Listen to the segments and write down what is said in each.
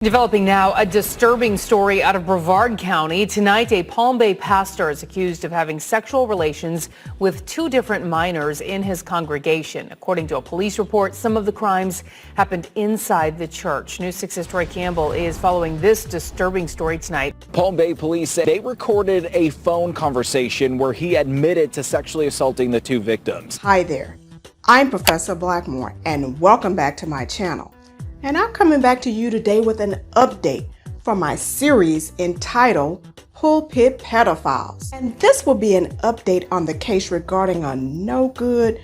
Developing now, a disturbing story out of Brevard County. Tonight, a Palm Bay pastor is accused of having sexual relations with two different minors in his congregation. According to a police report, some of the crimes happened inside the church. News 6's Troy Campbell is following this disturbing story tonight. Palm Bay police said they recorded a phone conversation where he admitted to sexually assaulting the two victims. Hi there, I'm Professor Blackmore, and welcome back to my channel. And I'm coming back to you today with an update from my series entitled Pulpit Pedophiles. And this will be an update on the case regarding a no good,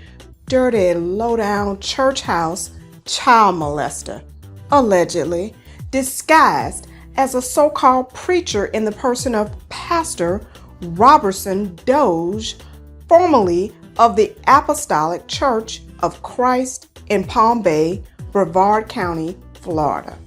dirty, low-down church house child molester, allegedly disguised as a so-called preacher in the person of Pastor Roberson, Douge, formerly of the Apostolic Church of Christ in Palm Bay, Brevard County, Florida.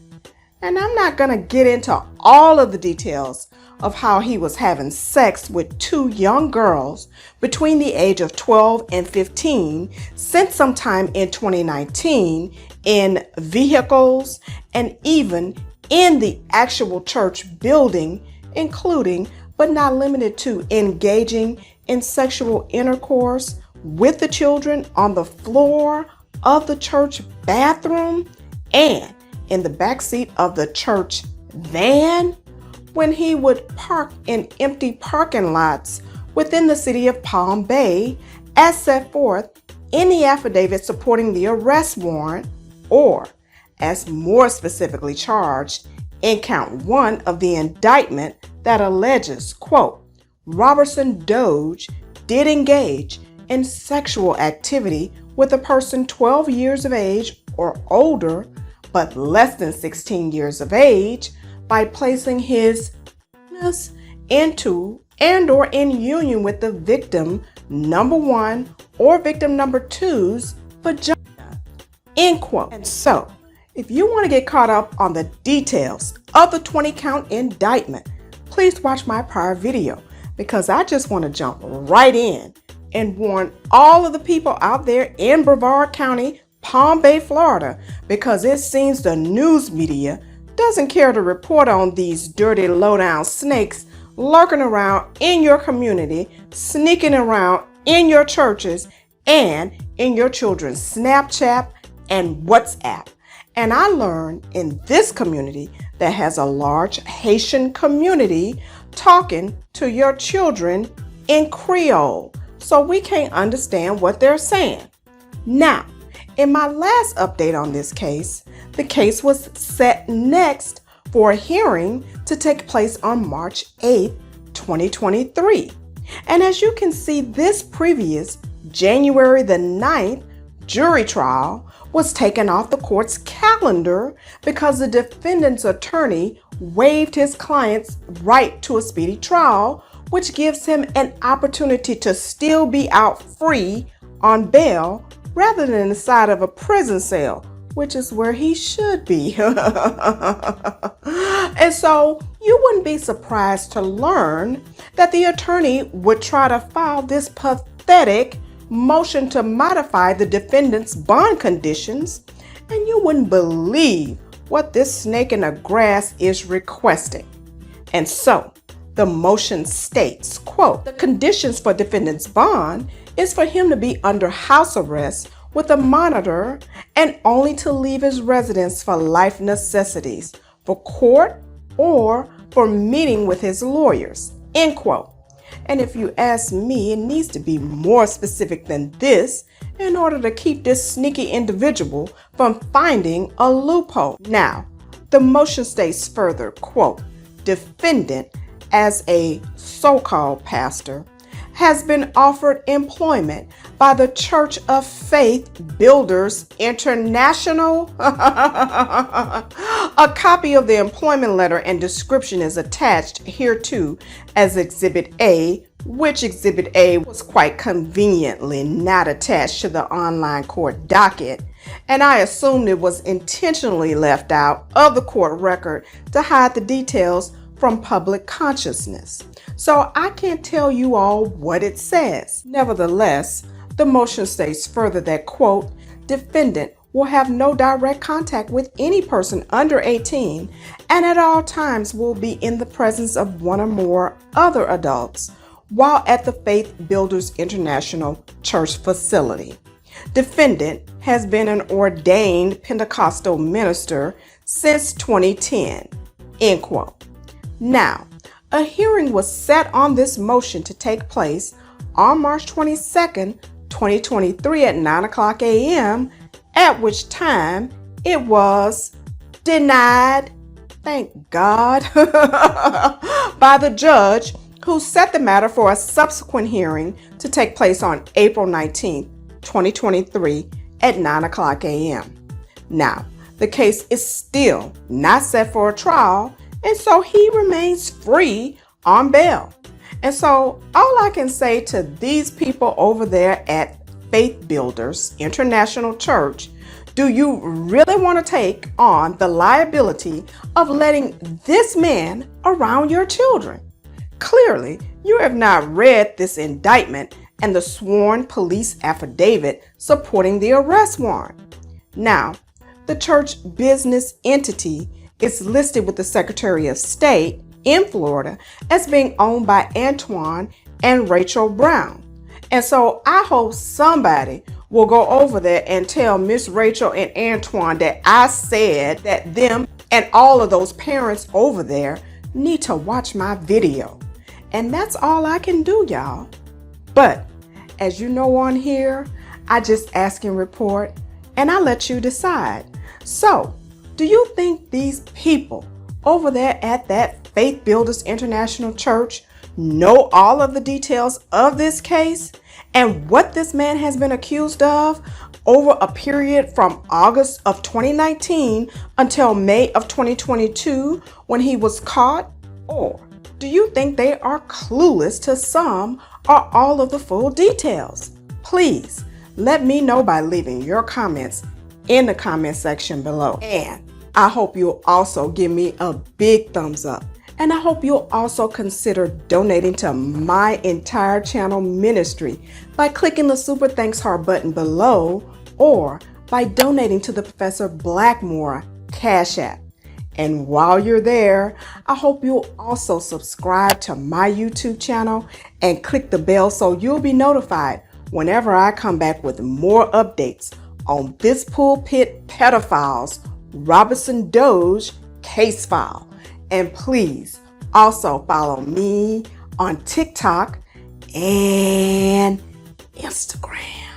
And I'm not going to get into all of the details of how he was having sex with two young girls between the age of 12 and 15 since sometime in 2019 in vehicles and even in the actual church building, including but not limited to engaging in sexual intercourse with the children on the floor of the church bathroom and in the backseat of the church van when he would park in empty parking lots within the city of Palm Bay as set forth in the affidavit supporting the arrest warrant, or as more specifically charged in count 1 of the indictment that alleges, quote, Roberson Douge did engage in sexual activity with a person 12 years of age or older, but less than 16 years of age, by placing his penis into and or in union with the victim number 1 or victim number 2's vagina, end quote. And so, if you want to get caught up on the details of the 20-count indictment, please watch my prior video, because I just want to jump right in and warn all of the people out there in Brevard County, Palm Bay, Florida, because it seems the news media doesn't care to report on these dirty, low-down snakes lurking around in your community, sneaking around in your churches and in your children's Snapchat and WhatsApp. And I learned in this community that has a large Haitian community talking to your children in Creole, so we can't understand what they're saying. Now, in my last update on this case, the case was set next for a hearing to take place on March 8, 2023. And as you can see, this previous January the 9th jury trial was taken off the court's calendar because the defendant's attorney waived his client's right to a speedy trial, which gives him an opportunity to still be out free on bail rather than inside of a prison cell, which is where he should be. And so you wouldn't be surprised to learn that the attorney would try to file this pathetic motion to modify the defendant's bond conditions, and you wouldn't believe what this snake in the grass is requesting. And so the motion states, quote, the conditions for defendant's bond is for him to be under house arrest with a monitor and only to leave his residence for life necessities, for court, or for meeting with his lawyers, end quote. And if you ask me, it needs to be more specific than this in order to keep this sneaky individual from finding a loophole. Now, the motion states further, quote, defendant as a so-called pastor has been offered employment by the Church of Faith Builders International. A copy of the employment letter and description is attached hereto as Exhibit A, which Exhibit A was quite conveniently not attached to the online court docket, and I assumed it was intentionally left out of the court record to hide the details from public consciousness. So I can't tell you all what it says. Nevertheless, the motion states further that, quote, defendant will have no direct contact with any person under 18 and at all times will be in the presence of one or more other adults while at the Faith Builders International Church facility. Defendant has been an ordained Pentecostal minister since 2010. End quote. Now, a hearing was set on this motion to take place on March 22nd, 2023 at 9 o'clock a.m., at which time it was denied, thank God, by the judge who set the matter for a subsequent hearing to take place on April 19th, 2023 at 9 o'clock a.m. Now, the case is still not set for a trial, and so he remains free on bail. And so all I can say to these people over there at Faith Builders International Church, do you really want to take on the liability of letting this man around your children? Clearly, you have not read this indictment and the sworn police affidavit supporting the arrest warrant. Now, the church business entity is listed with the Secretary of State in Florida as being owned by Antoine and Rachel Brown. And so I hope somebody will go over there and tell Miss Rachel and Antoine that I said that them and all of those parents over there need to watch my video. And that's all I can do, y'all. But as you know on here, I just ask and report and I let you decide. So, do you think these people over there at that Faith Builders International Church know all of the details of this case and what this man has been accused of over a period from August of 2019 until May of 2022 when he was caught? Or do you think they are clueless to some or all of the full details? Please let me know by leaving your comments in the comment section below. And I hope you'll also give me a big thumbs up. And I hope you'll also consider donating to my entire channel ministry by clicking the Super Thanks Heart button below or by donating to the Professor Blackmore Cash App. And while you're there, I hope you'll also subscribe to my YouTube channel and click the bell so you'll be notified whenever I come back with more updates on this pulpit pedophile's Roberson Douge case file. And please also follow me on TikTok and Instagram.